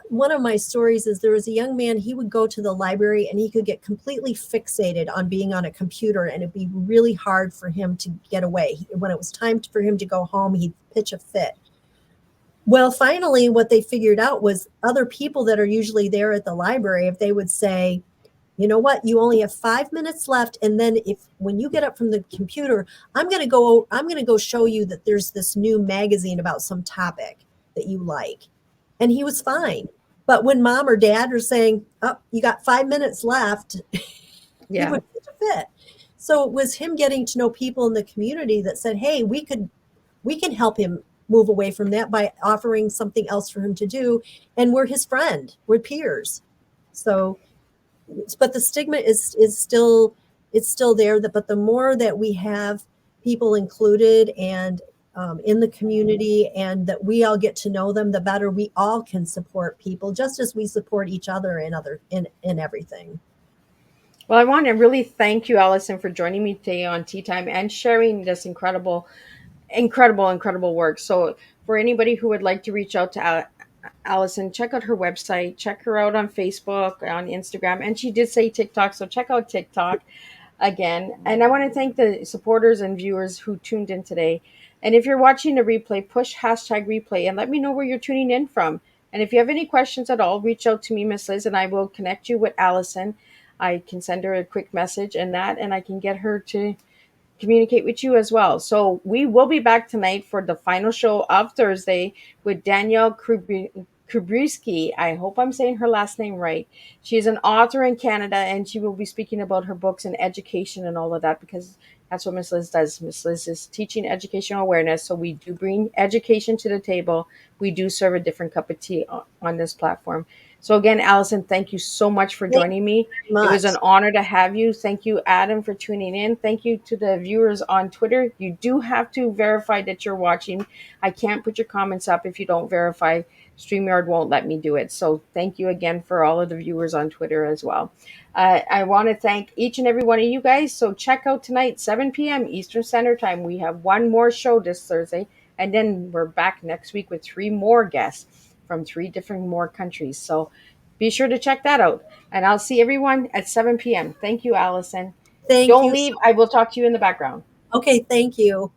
Speaker 3: one of my stories is there was a young man, he would go to the library and he could get completely fixated on being on a computer, and it'd be really hard for him to get away. When it was time for him to go home, he'd pitch a fit. Well, finally, what they figured out was other people that are usually there at the library, if they would say, you know what, you only have 5 minutes left, and then when you get up from the computer, I'm going to go show you that there's this new magazine about some topic that you like. And he was fine. But when mom or dad are saying, oh, you got 5 minutes left,
Speaker 2: Yeah.
Speaker 3: he would pitch a fit. So it was him getting to know people in the community that said, hey, we can help him move away from that by offering something else for him to do. And we're his friend, we're peers. So, but the stigma is still there. But the more that we have people included and in the community, and that we all get to know them, the better we all can support people, just as we support each other in everything.
Speaker 2: Well, I want to really thank you, Allison, for joining me today on Teatime and sharing this incredible work. So for anybody who would like to reach out to Allison, check out her website, check her out on Facebook, on Instagram, and she did say TikTok, so check out TikTok again. And I want to thank the supporters and viewers who tuned in today. And if you're watching the replay, push #replay and let me know where you're tuning in from. And if you have any questions at all, reach out to me, Miss Liz, and I will connect you with Allison. I can send her a quick message and I can get her to communicate with you as well. So we will be back tonight for the final show of Thursday with Danielle Kubriski. I hope I'm saying her last name right. She is an author in Canada, and she will be speaking about her books and education and all of that, because that's what Miss Liz does. Miss Liz is teaching educational awareness. So we do bring education to the table. We do serve a different cup of tea on this platform. So again, Allison, thank you so much for
Speaker 3: Thank you
Speaker 2: joining me.
Speaker 3: very
Speaker 2: It was
Speaker 3: much.
Speaker 2: an honor to have you. Thank you, Adam, for tuning in. Thank you to the viewers on Twitter. You do have to verify that you're watching. I can't put your comments up if you don't verify. StreamYard won't let me do it. So thank you again for all of the viewers on Twitter as well. I want to thank each and every one of you guys. So check out tonight, 7 p.m. Eastern Standard Time. We have one more show this Thursday, and then we're back next week with 3 more guests from 3 different more countries. So be sure to check that out. And I'll see everyone at 7 p.m. Thank you, Allison.
Speaker 3: Thank
Speaker 2: Don't
Speaker 3: you.
Speaker 2: leave. I will talk to you in the background.
Speaker 3: Okay, thank you.